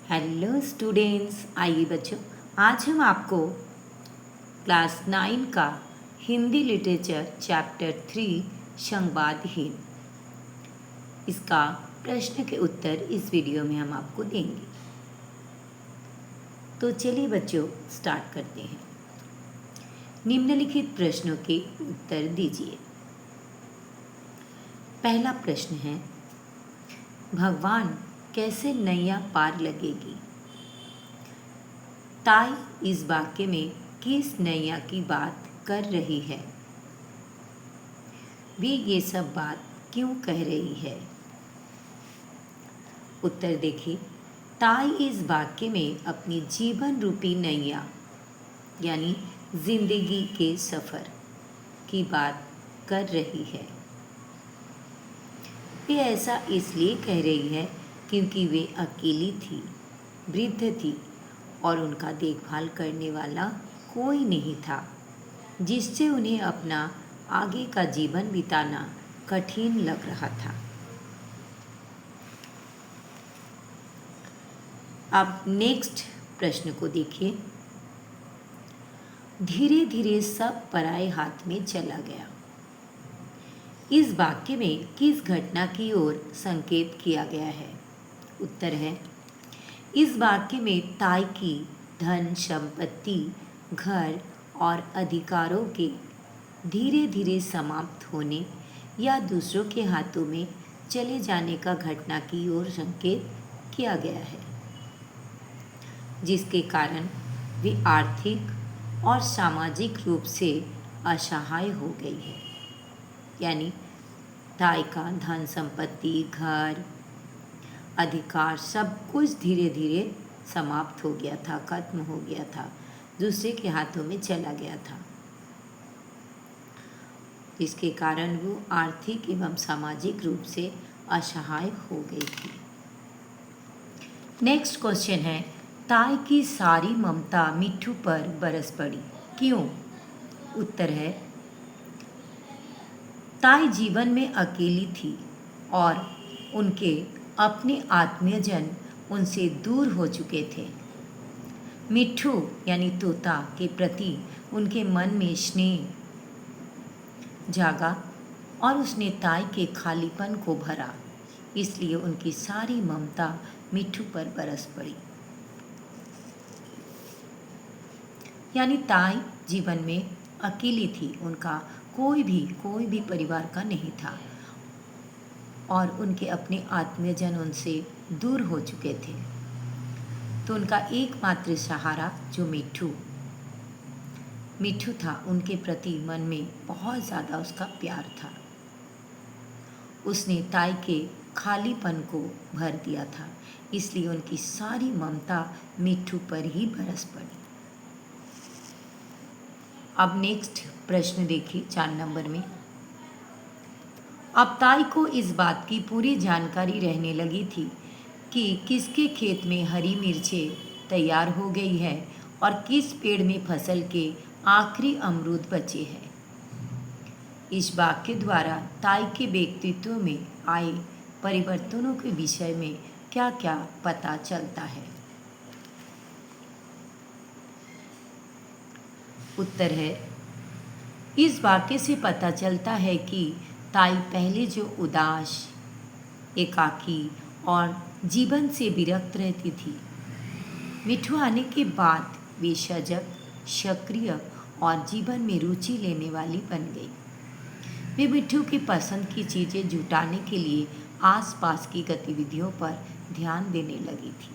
Hello students, आइए बच्चों, आज हम आपको क्लास 9 का हिंदी लिटरेचर चैप्टर 3 संवादहीन इसका प्रश्न के उत्तर इस वीडियो में हम आपको देंगे। तो चलिए बच्चों स्टार्ट करते हैं। निम्नलिखित प्रश्नों के उत्तर दीजिए। पहला प्रश्न है, भगवान कैसे नैया पार लगेगी? ताई इस वाक्य में किस नैया की बात कर रही है? वे ये सब बात क्यों कह रही है? उत्तर देखिए। ताई इस वाक्य में अपनी जीवन रूपी नैया यानी जिंदगी के सफर की बात कर रही है। वे ऐसा इसलिए कह रही है क्योंकि वे अकेली थी, वृद्ध थी और उनका देखभाल करने वाला कोई नहीं था, जिससे उन्हें अपना आगे का जीवन बिताना कठिन लग रहा था। अब नेक्स्ट प्रश्न को देखिए। धीरे धीरे सब पराये हाथ में चला गया। इस वाक्य में किस घटना की ओर संकेत किया गया है? उत्तर है, इस वाक्य में ताई की धन संपत्ति, घर और अधिकारों के धीरे धीरे समाप्त होने या दूसरों के हाथों में चले जाने का घटना की ओर संकेत किया गया है, जिसके कारण वे आर्थिक और सामाजिक रूप से असहाय हो गई है। यानी ताई का धन संपत्ति, घर, अधिकार सब कुछ धीरे धीरे समाप्त हो गया था, खत्म हो गया था, दूसरे के हाथों में चला गया था, जिसके कारण वो आर्थिक एवं सामाजिक रूप से असहाय हो गई थी। नेक्स्ट क्वेश्चन है, ताई की सारी ममता मिट्ठू पर बरस पड़ी, क्यों? उत्तर है, ताई जीवन में अकेली थी और उनके अपने आत्मीयजन उनसे दूर हो चुके थे। मिट्ठू यानी तोता के प्रति उनके मन में स्नेह जागा और उसने ताई के खालीपन को भरा, इसलिए उनकी सारी ममता मिट्ठू पर बरस पड़ी। यानी ताई जीवन में अकेली थी, उनका कोई भी परिवार का नहीं था और उनके अपने आत्मीयजन उनसे दूर हो चुके थे। तो उनका एकमात्र सहारा जो मिट्ठू था, उनके प्रति मन में बहुत ज़्यादा उसका प्यार था। उसने ताई के खालीपन को भर दिया था, इसलिए उनकी सारी ममता मिट्ठू पर ही बरस पड़ी। अब नेक्स्ट प्रश्न देखिए 4 नंबर में। अब ताई को इस बात की पूरी जानकारी रहने लगी थी कि किसके खेत में हरी मिर्चें तैयार हो गई है और किस पेड़ में फसल के आखिरी अमरूद बचे हैं। इस वाक्य द्वारा ताई के व्यक्तित्व में आए परिवर्तनों के विषय में क्या क्या पता चलता है? उत्तर है, इस वाक्य से पता चलता है कि ताई पहले जो उदास, एकाकी और जीवन से विरक्त रहती थी, मिट्ठू आने के बाद वे सजग, सक्रिय और जीवन में रुचि लेने वाली बन गई। वे मिट्ठू की पसंद की चीज़ें जुटाने के लिए आसपास की गतिविधियों पर ध्यान देने लगी थी।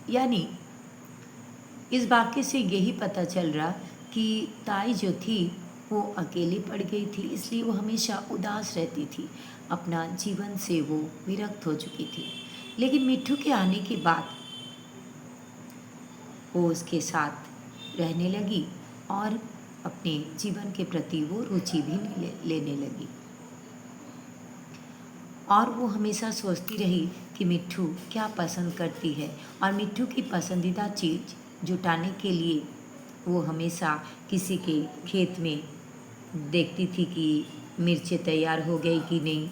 यानी इस वाक्य से यही पता चल रहा कि ताई जो थी वो अकेली पड़ गई थी, इसलिए वो हमेशा उदास रहती थी, अपना जीवन से वो विरक्त हो चुकी थी। लेकिन मिट्ठू के आने के बाद वो उसके साथ रहने लगी और अपने जीवन के प्रति वो रुचि भी लेने लगी और वो हमेशा सोचती रही कि मिट्ठू क्या पसंद करती है और मिट्ठू की पसंदीदा चीज़ जुटाने के लिए वो हमेशा किसी के खेत में देखती थी कि मिर्चें तैयार हो गई कि नहीं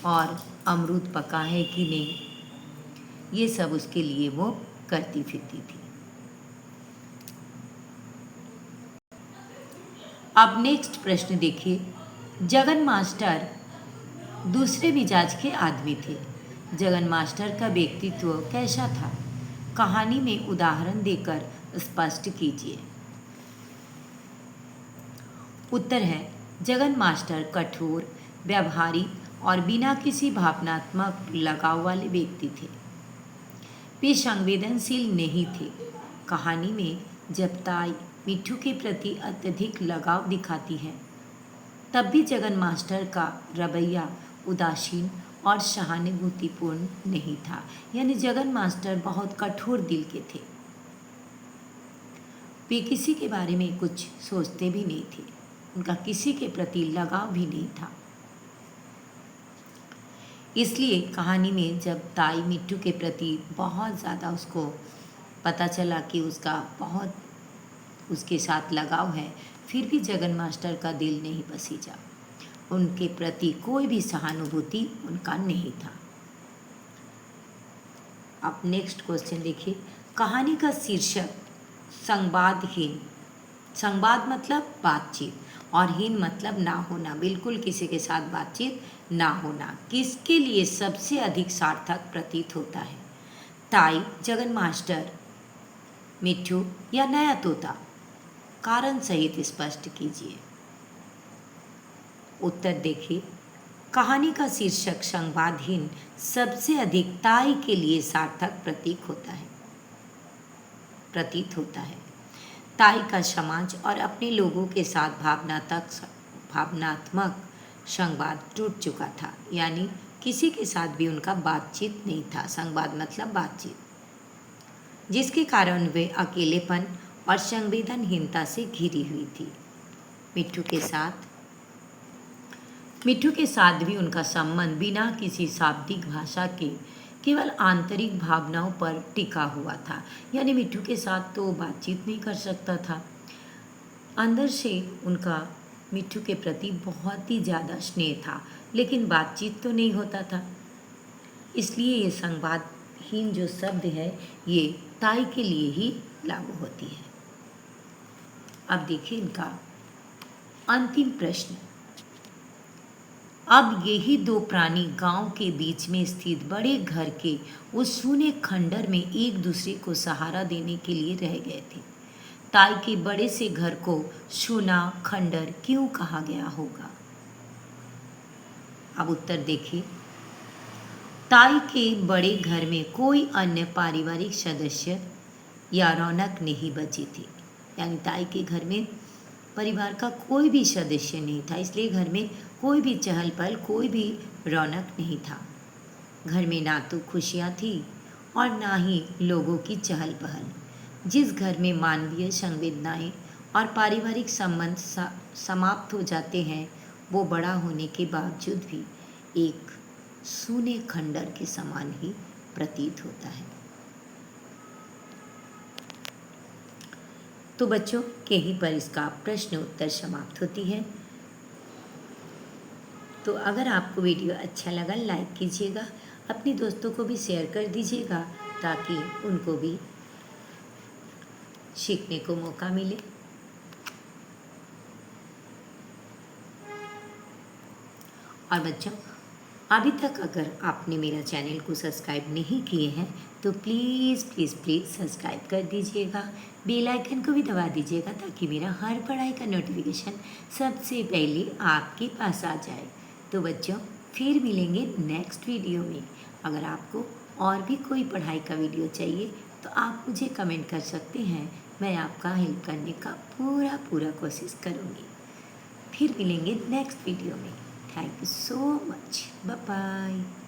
और अमरूद पका है कि नहीं। ये सब उसके लिए वो करती फिरती थी। अब नेक्स्ट प्रश्न देखिए। जगन मास्टर दूसरे मिजाज के आदमी थे। जगन मास्टर का व्यक्तित्व कैसा था? कहानी में उदाहरण देकर स्पष्ट कीजिए। उत्तर है, जगन मास्टर कठोर, व्यावहारिक और बिना किसी भावनात्मक लगाव वाले व्यक्ति थे। वे संवेदनशील नहीं थे। कहानी में जब ताई मिट्ठू के प्रति अत्यधिक लगाव दिखाती है, तब भी जगन मास्टर का रवैया उदासीन और सहानुभूतिपूर्ण नहीं था। यानी जगन मास्टर बहुत कठोर दिल के थे। वे किसी के बारे में कुछ सोचते भी नहीं थे। उनका किसी के प्रति लगाव भी नहीं था। इसलिए कहानी में जब ताई मिट्ठू के प्रति बहुत ज़्यादा उसको पता चला कि उसका बहुत उसके साथ लगाव है, फिर भी जगन मास्टर का दिल नहीं पसीजा। उनके प्रति कोई भी सहानुभूति उनका नहीं था। अब नेक्स्ट क्वेश्चन देखिए। कहानी का शीर्षक संवादहीन। संवाद मतलब बातचीत और हीन मतलब ना होना, बिल्कुल किसी के साथ बातचीत ना होना, किसके लिए सबसे अधिक सार्थक प्रतीत होता है? ताई, जगन मास्टर, मिट्ठू या नया तोता? कारण सहित स्पष्ट कीजिए। उत्तर देखिए। कहानी का शीर्षक संवादहीन सबसे अधिक ताई के लिए सार्थक प्रतीत होता है। ताई का समाज और अपने लोगों के साथ भावनात्मक संवाद टूट चुका था। यानी किसी के साथ भी उनका बातचीत नहीं था। संवाद मतलब बातचीत, जिसके कारण वे अकेलेपन और संवेदनहीनता से घिरी हुई थी। मिट्ठू के साथ भी उनका संबंध बिना किसी शाब्दिक भाषा के केवल आंतरिक भावनाओं पर टिका हुआ था। यानी मिट्ठू के साथ तो बातचीत नहीं कर सकता था। अंदर से उनका मिट्ठू के प्रति बहुत ही ज़्यादा स्नेह था, लेकिन बातचीत तो नहीं होता था। इसलिए ये संवादहीन जो शब्द है, ये ताई के लिए ही लागू होती है। अब देखिए इनका अंतिम प्रश्न। अब यही दो प्राणी गांव के बीच में स्थित बड़े घर के उस सूने खंडर में एक दूसरे को सहारा देने के लिए रह गए थे। ताई के बड़े से घर को सूना खंडर क्यों कहा गया होगा? अब उत्तर देखिए। ताई के बड़े घर में कोई अन्य पारिवारिक सदस्य या रौनक नहीं बची थी। यानी ताई के घर में परिवार का कोई भी सदस्य नहीं था, इसलिए घर में कोई भी चहल पहल, कोई भी रौनक नहीं था। घर में ना तो खुशियाँ थी और ना ही लोगों की चहल पहल। जिस घर में मानवीय संवेदनाएं और पारिवारिक संबंध समाप्त हो जाते हैं, वो बड़ा होने के बावजूद भी एक सूने खंडर के समान ही प्रतीत होता है। तो बच्चों, यहीं पर इसका प्रश्न उत्तर समाप्त होती है। तो अगर आपको वीडियो अच्छा लगा, लाइक कीजिएगा, अपने दोस्तों को भी शेयर कर दीजिएगा ताकि उनको भी सीखने को मौका मिले। और बच्चों, अभी तक अगर आपने मेरा चैनल को सब्सक्राइब नहीं किए हैं तो प्लीज़ प्लीज़ प्लीज़ सब्सक्राइब कर दीजिएगा, बेल आइकन को भी दबा दीजिएगा ताकि मेरा हर पढ़ाई का नोटिफिकेशन सबसे पहले आपके पास आ जाए। तो बच्चों, फिर मिलेंगे नेक्स्ट वीडियो में। अगर आपको और भी कोई पढ़ाई का वीडियो चाहिए तो आप मुझे कमेंट कर सकते हैं, मैं आपका हेल्प करने का पूरा कोशिश करूँगी। फिर मिलेंगे नेक्स्ट वीडियो में। Thank you so much. Bye bye.